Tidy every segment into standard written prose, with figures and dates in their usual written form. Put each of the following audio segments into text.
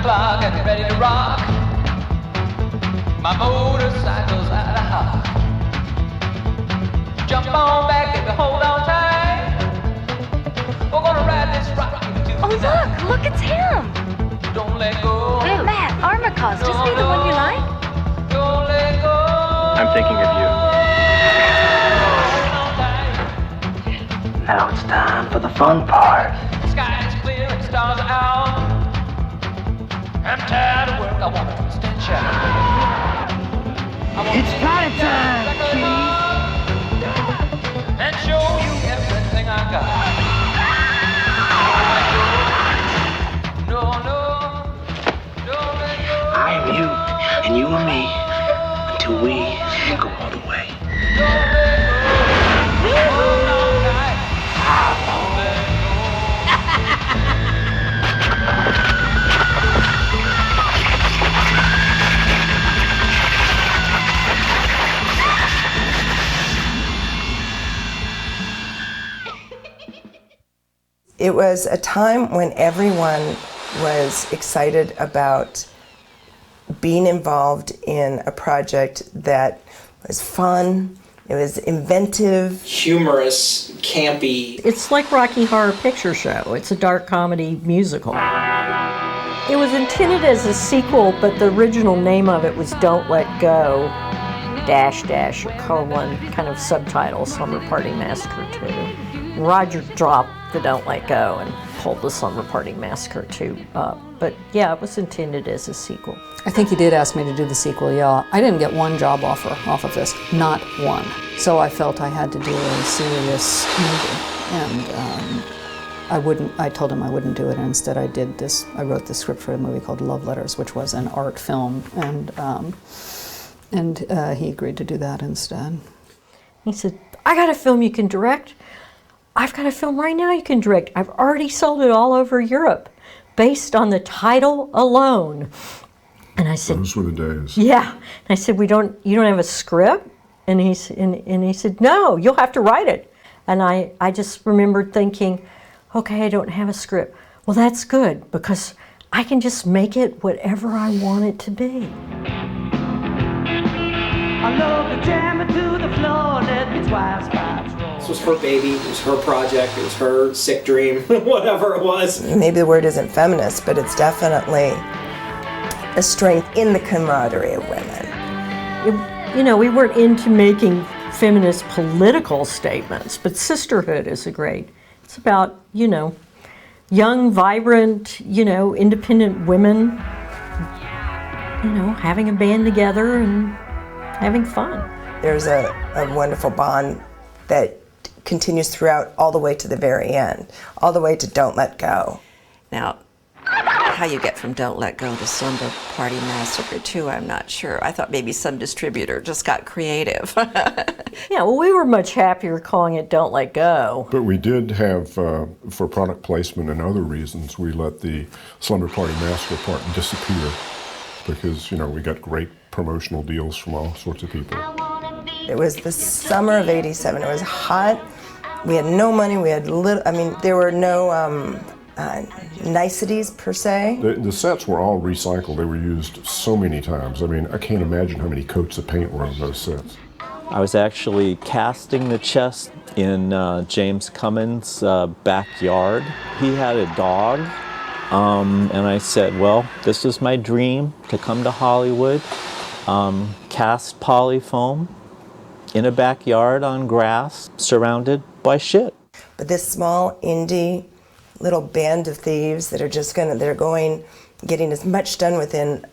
clock and ready to rock. My motorcycle's out of hock. Jump on back, baby, hold on tight. We're gonna ride this rock to Oh, look, it's him. Don't let go. Hey, Matt, armor cause. Just be the one you like. Don't let go. I'm thinking of you. Now it's time for the fun part. The sky is clear and the stars are out. I'm tired of work, I want to twist and shout. It's party time, kitties. And show you everything I got. No, no, don't let go. I am you, and you are me, until we go all the way. Don't let go. Hold on tight. Don't let go. It was a time when everyone was excited about being involved in a project that was fun, it was inventive. Humorous, campy. It's like Rocky Horror Picture Show. It's a dark comedy musical. It was intended as a sequel, but the original name of it was Don't Let Go, -- or colon, kind of subtitle, Slumber Party Massacre 2. Roger dropped the Don't Let Go and pulled the Slumber Party Massacre 2 up. But yeah, it was intended as a sequel. I think he did ask me to do the sequel, yeah. I didn't get one job offer off of this, not one. So I felt I had to do a serious movie. And I told him I wouldn't do it, and instead I did this. I wrote the script for a movie called Love Letters, which was an art film, and he agreed to do that instead. He said, I got a film you can direct. I've got a film right now you can direct. I've already sold it all over Europe based on the title alone. And I said, those were the days. Yeah. And I said, you don't have a script? And he said, no, you'll have to write it. And I just remembered thinking, okay, I don't have a script. Well, that's good, because I can just make it whatever I want it to be. I love to jam it to the floor, let me twice pipes roll. This was her baby, it was her project, it was her sick dream, whatever it was. Maybe the word isn't feminist, but it's definitely a strength in the camaraderie of women. We weren't into making feminist political statements, but sisterhood is it's about, young, vibrant, independent women, having a band together and having fun. There's a wonderful bond that continues throughout all the way to the very end, all the way to Don't Let Go. Now, how you get from Don't Let Go to Slumber Party Massacre 2, I'm not sure. I thought maybe some distributor just got creative. Yeah, well, we were much happier calling it Don't Let Go. But we did have, for product placement and other reasons, we let the Slumber Party Massacre part disappear because, we got great promotional deals from all sorts of people. It was the summer of '87. It was hot. We had no money. We had there were no niceties per se. The sets were all recycled. They were used so many times. I can't imagine how many coats of paint were on those sets. I was actually casting the chest in James Cummins' backyard. He had a dog, and I said, well, this is my dream, to come to Hollywood, cast polyfoam in a backyard on grass, surrounded by shit. But this small indie little band of thieves that are getting as much done within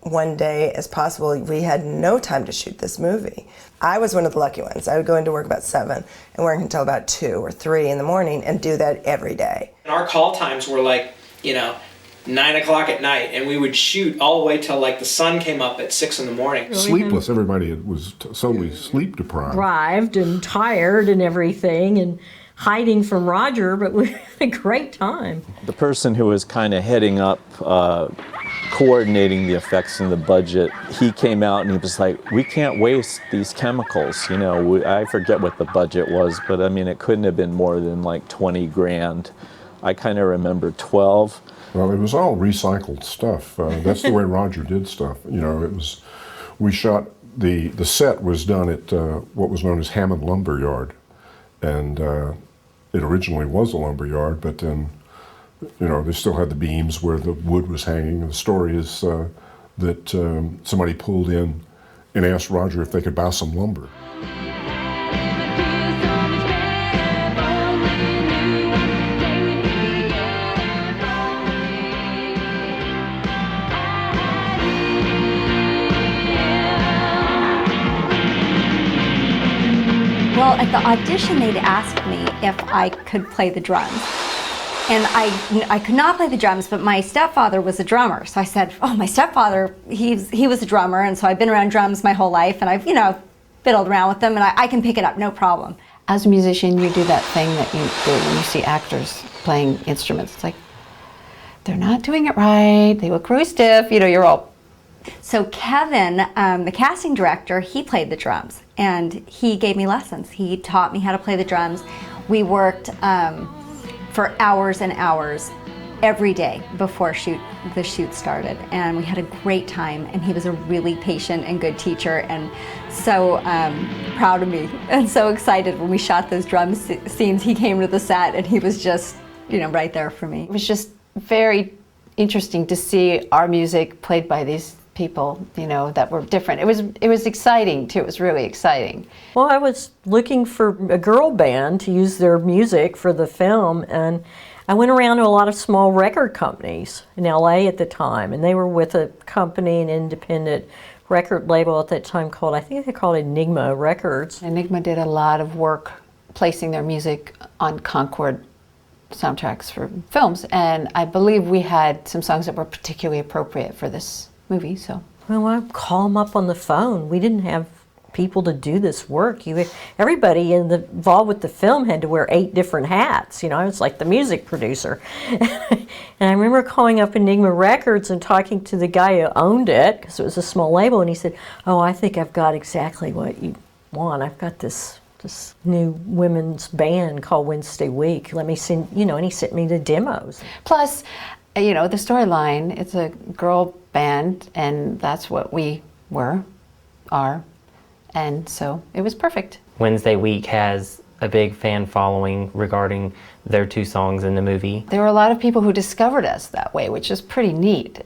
one day as possible. We had no time to shoot this movie. I was one of the lucky ones. I would go into work about 7 and work until about 2 or 3 in the morning and do that every day. Our call times were 9 o'clock at night, and we would shoot all the way till the sun came up at 6 in the morning. Sleepless, everybody was totally sleep Deprived and tired and everything, and hiding from Roger, but we had a great time. The person who was kind of heading up, coordinating the effects and the budget, he came out and he was like, we can't waste these chemicals. I forget what the budget was, but it couldn't have been more than $20,000. I kind of remember 12. Well, it was all recycled stuff. That's the way Roger did stuff. You know, it was, we shot, the set was done at what was known as Hammond Lumber Yard. And it originally was a lumber yard, but then, you know, they still had the beams where the wood was hanging. And the story is that somebody pulled in and asked Roger if they could buy some lumber. Well, at the audition, they'd asked me if I could play the drums. And I could not play the drums, but my stepfather was a drummer. So I said, oh, my stepfather, he was a drummer, and so I've been around drums my whole life, and I've, you know, fiddled around with them, and I can pick it up, no problem. As a musician, you do that thing that you do when you see actors playing instruments. It's like, they're not doing it right, they look really stiff, you know, you're all... So Kevin, the casting director, he played the drums, and he gave me lessons. He taught me how to play the drums. We worked for hours and hours every day before the shoot started, and we had a great time, and he was a really patient and good teacher, and so proud of me and so excited when we shot those drum scenes. He came to the set, and he was just, you know, right there for me. It was just very interesting to see our music played by these people, you know, that were different. It was exciting too. It was really exciting. Well, I was looking for a girl band to use their music for the film, and I went around to a lot of small record companies in LA at the time, and they were with a company, an independent record label at that time called, I think they called Enigma Records. Enigma did a lot of work placing their music on Concord soundtracks for films, and I believe we had some songs that were particularly appropriate for this movie. So, well, I'd call them up on the phone. We didn't have people to do this work. Everybody involved with the film had to wear 8 different hats. You know, I was like the music producer. And I remember calling up Enigma Records and talking to the guy who owned it, because it was a small label, and he said, oh, I think I've got exactly what you want. I've got this new women's band called Wednesday Week. Let me send, you know, and he sent me the demos. Plus, you know, the storyline, it's a girl band, and that's what we are, and so it was perfect. Wednesday Week has a big fan following regarding their 2 songs in the movie. There were a lot of people who discovered us that way, which is pretty neat.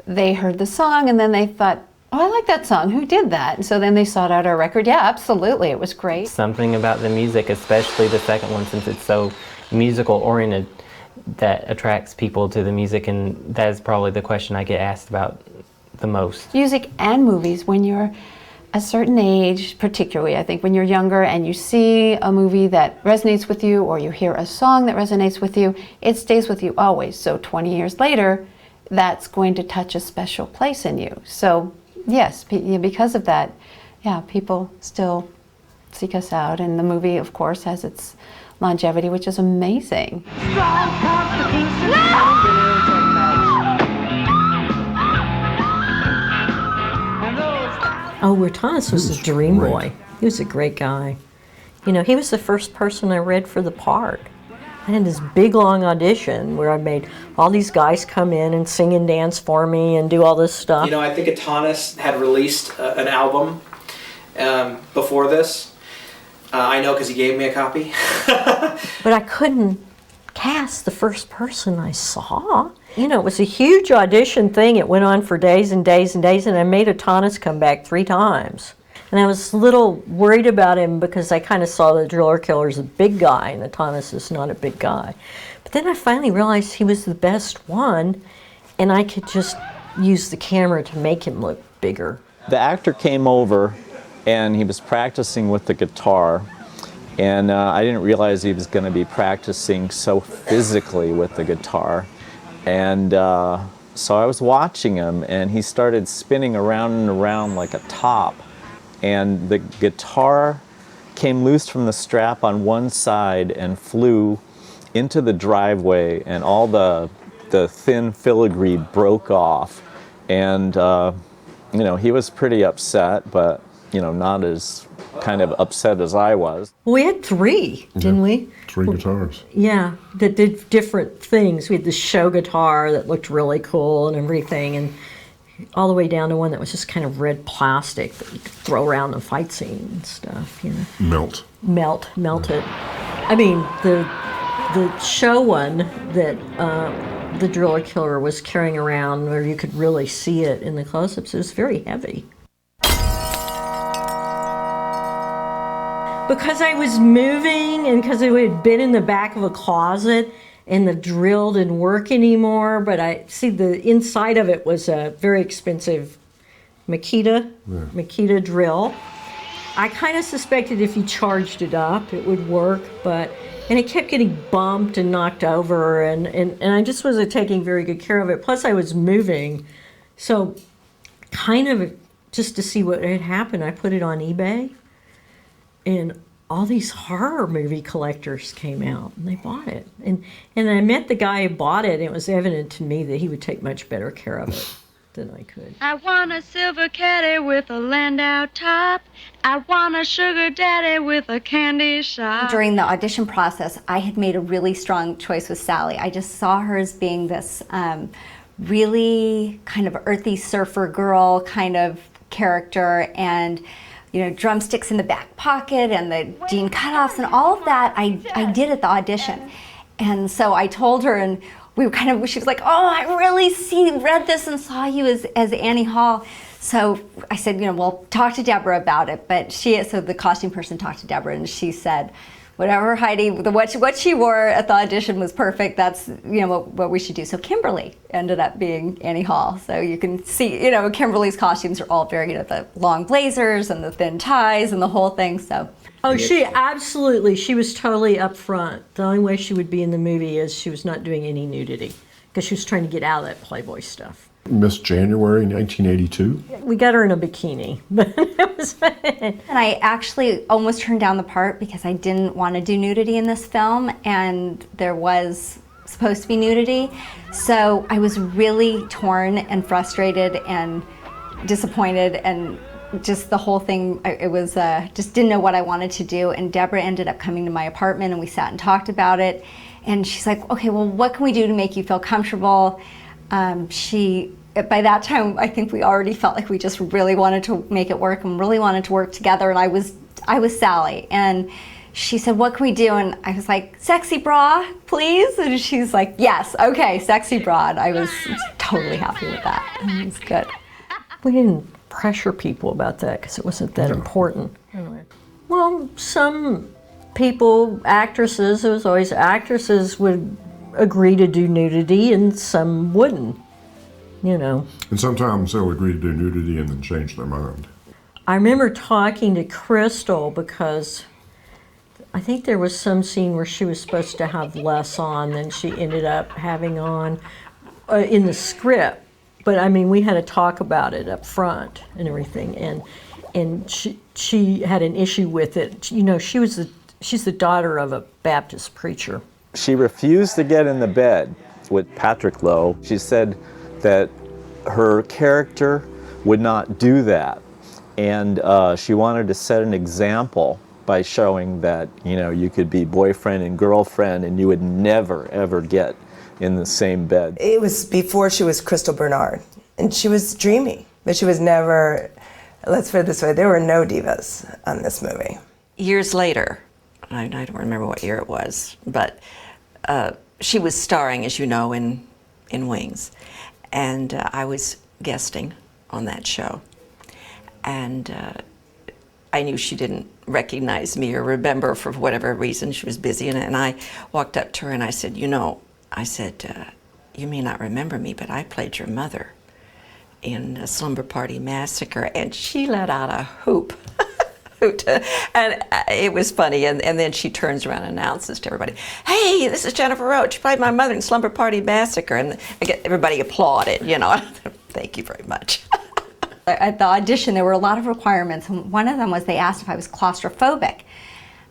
They heard the song and then they thought, oh, I like that song, who did that? And so then they sought out our record. Yeah, absolutely, it was great. Something about the music, especially the second one, since it's so musical oriented, that attracts people to the music, and that is probably the question I get asked about the most. Music and movies, when you're a certain age, particularly I think when you're younger and you see a movie that resonates with you, or you hear a song that resonates with you, it stays with you always. So 20 years later, that's going to touch a special place in you. So yes, because of that, yeah, people still seek us out, and the movie, of course, has its longevity, which is amazing. Oh, Wirtanis was a dream boy. He was a great guy. You know, he was the first person I read for the part. I had this big long audition where I made all these guys come in and sing and dance for me and do all this stuff. You know, I think Wirtanis had released an album before this. I know because he gave me a copy. But I couldn't cast the first person I saw. You know, it was a huge audition thing. It went on for days and days and days, and I made Wirtanis come back 3 times. And I was a little worried about him because I kind of saw the Driller Killer as a big guy, and Wirtanis is not a big guy. But then I finally realized he was the best one, and I could just use the camera to make him look bigger. The actor came over, and he was practicing with the guitar, and I didn't realize he was going to be practicing so physically with the guitar. And so I was watching him, and he started spinning around and around like a top, and the guitar came loose from the strap on one side and flew into the driveway, and all the thin filigree broke off. And you know, he was pretty upset, but not as kind of upset as I was. We had 3, didn't we? 3 guitars. Yeah, that did different things. We had the show guitar that looked really cool and everything, and all the way down to one that was just kind of red plastic that you could throw around the fight scene and stuff, Melt it. I mean, the show one that the driller killer was carrying around, where you could really see it in the close-ups, it was very heavy. Because I was moving and because it had been in the back of a closet and the drill didn't work anymore, but the inside of it was a very expensive Makita drill. I kind of suspected if you charged it up, it would work, and it kept getting bumped and knocked over, and I just wasn't taking very good care of it. Plus I was moving, so kind of just to see what had happened, I put it on eBay. And all these horror movie collectors came out and they bought it. And I met the guy who bought it, and it was evident to me that he would take much better care of it than I could. I want a silver caddy with a landau top. I want a sugar daddy with a candy shop. During the audition process, I had made a really strong choice with Sally. I just saw her as being this really kind of earthy surfer girl kind of character, and drumsticks in the back pocket and the jean cutoffs and all of that I did at the audition. And so I told her, and she was like, oh, I really read this and saw you as Annie Hall. So I said, we'll talk to Deborah about it. But so the costume person talked to Deborah, and she said, whatever Heidi, what she wore at the audition was perfect. That's what we should do. So Kimberly ended up being Annie Hall. So you can see, Kimberly's costumes are all very, the long blazers and the thin ties and the whole thing. So. Oh, she was totally upfront. The only way she would be in the movie is she was not doing any nudity, because she was trying to get out of that Playboy stuff. Miss January 1982. We got her in a bikini, but it was fun. And I actually almost turned down the part because I didn't want to do nudity in this film, and there was supposed to be nudity. So I was really torn and frustrated and disappointed, and just the whole thing, it was just didn't know what I wanted to do. And Deborah ended up coming to my apartment, and we sat and talked about it. And she's like, okay, well, what can we do to make you feel comfortable? By that time, I think we already felt like we just really wanted to make it work and really wanted to work together. And I was Sally, and she said, what can we do? And I was like, sexy bra, please. And she's like, yes, okay, sexy bra. And I was totally happy with that. It was good. We didn't pressure people about that because it wasn't that important. Anyway. Well, some people, actresses, it was always actresses would agree to do nudity and some wouldn't, And sometimes they'll agree to do nudity and then change their mind. I remember talking to Crystal because I think there was some scene where she was supposed to have less on than she ended up having on in the script. But I mean, we had to talk about it up front and everything, and she had an issue with it. She's the daughter of a Baptist preacher. She refused to get in the bed with Patrick Lowe. She said that her character would not do that, and she wanted to set an example by showing that you could be boyfriend and girlfriend and you would never ever get in the same bed. It was before she was Crystal Bernard, and she was dreamy, but she was never, let's put it this way, there were no divas on this movie. Years later, I don't remember what year it was, but she was starring, as you know, in Wings, and I was guesting on that show, and I knew she didn't recognize me or remember for whatever reason. She was busy, and I walked up to her and I said, you may not remember me, but I played your mother in Slumber Party Massacre, and she let out a hoot, and it was funny, and then she turns around and announces to everybody, hey, this is Jennifer Roach, played my mother in Slumber Party Massacre, and everybody applauded, Thank you very much. At the audition, there were a lot of requirements, and one of them was they asked if I was claustrophobic.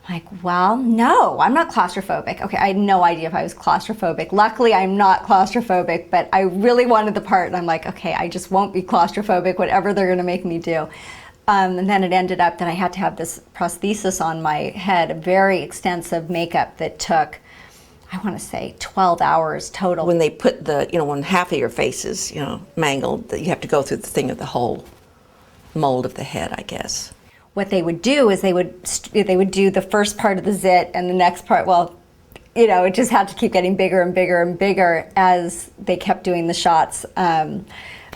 I'm like, well, no, I'm not claustrophobic. Okay, I had no idea if I was claustrophobic. Luckily, I'm not claustrophobic, but I really wanted the part, and I'm like, okay, I just won't be claustrophobic, whatever they're gonna make me do. And then it ended up that I had to have this prosthesis on my head, very extensive makeup that took, I want to say, 12 hours total. When they put when half of your face is, mangled, you have to go through the thing of the whole mold of the head, I guess. What they would do is they would do the first part of the zit and the next part, it just had to keep getting bigger and bigger and bigger as they kept doing the shots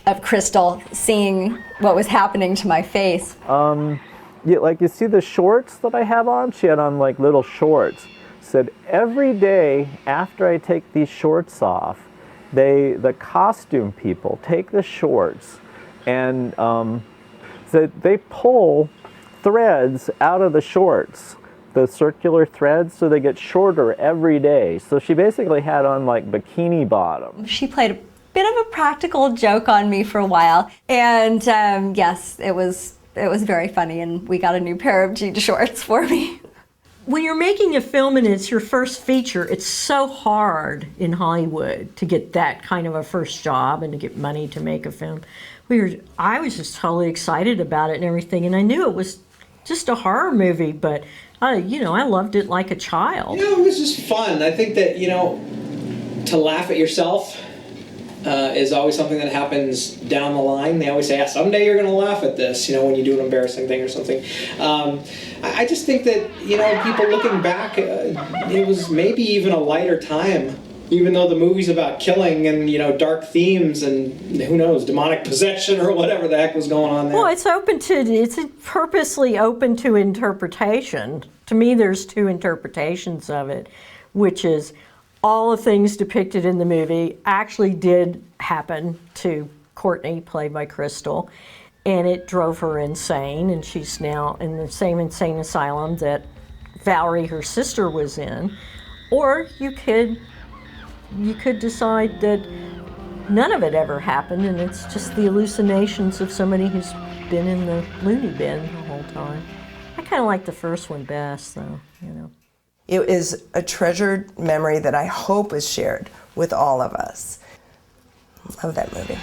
of Crystal seeing what was happening to my face. Like you see the shorts that I have on? She had on like little shorts. Said every day after I take these shorts off, the costume people take the shorts and they pull threads out of the shorts, the circular threads, so they get shorter every day. So she basically had on like bikini bottoms. She played a bit of a practical joke on me for a while, and yes, it was very funny, and we got a new pair of jean shorts for me. When you're making a film and it's your first feature, it's so hard in Hollywood to get that kind of a first job and to get money to make a film. I was just totally excited about it and everything, and I knew it was just a horror movie, but I loved it like a child. It was just fun. I think that, to laugh at yourself is always something that happens down the line. They always say, someday you're going to laugh at this, when you do an embarrassing thing or something. I just think that, people looking back, it was maybe even a lighter time, even though the movie's about killing and, dark themes and who knows, demonic possession or whatever the heck was going on there. Well, it's purposely open to interpretation. To me, there's two interpretations of it, which is all the things depicted in the movie actually did happen to Courtney, played by Crystal, and it drove her insane, and she's now in the same insane asylum that Valerie, her sister, was in. Or you could decide that none of it ever happened, and it's just the hallucinations of somebody who's been in the loony bin the whole time. I kind of like the first one best, though, It is a treasured memory that I hope is shared with all of us. Love that movie.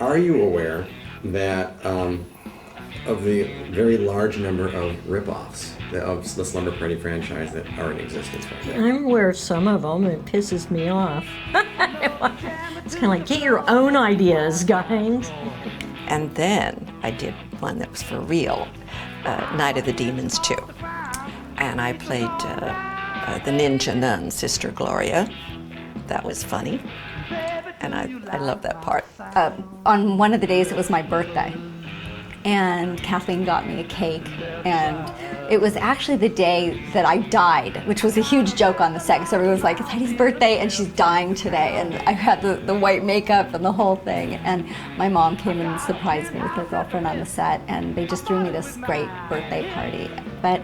Are you aware that of the very large number of rip-offs of the Slumber Party franchise that are in existence right now? I'm aware of some of them, and it pisses me off. It's kind of like, get your own ideas, guys. And then I did one that was for real, Night of the Demons 2. And I played the ninja nun, Sister Gloria. That was funny. And I love that part. On one of the days, it was my birthday, and Kathleen got me a cake, and it was actually the day that I died, which was a huge joke on the set, because everyone was like, it's Heidi's birthday and she's dying today, and I had the white makeup and the whole thing, and my mom came and surprised me with her girlfriend on the set, and they just threw me this great birthday party. But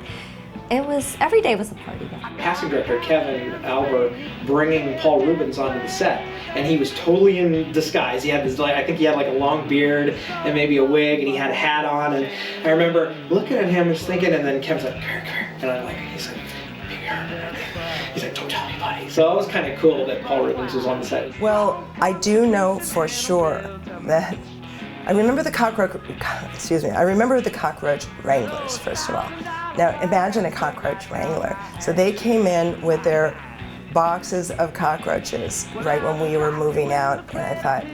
every day was a party. Casting director Kevin Albert bringing Paul Rubens onto the set, and he was totally in disguise. He had this, I think he had like a long beard and maybe a wig, and he had a hat on. And I remember looking at him and just thinking, and then Kevin's like, "Come here," and I'm like, he's like, "Don't tell anybody." So it was kind of cool that Paul Rubens was on the set. Well, I do know for sure that I remember the cockroach wranglers, first of all. Now imagine a cockroach wrangler. So they came in with their boxes of cockroaches right when we were moving out, and I thought,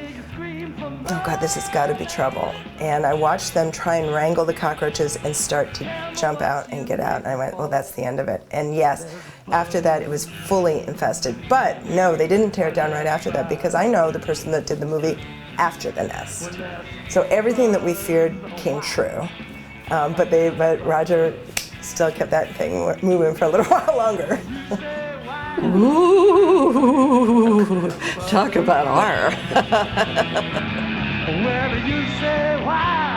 oh God, this has got to be trouble. And I watched them try and wrangle the cockroaches and start to jump out and get out. And I went, well, that's the end of it. And yes, after that it was fully infested. But no, they didn't tear it down right after that, because I know the person that did the movie after the nest. So everything that we feared came true. But Roger still kept that thing moving for a little while longer. Ooh, talk about horror. Well, you say why?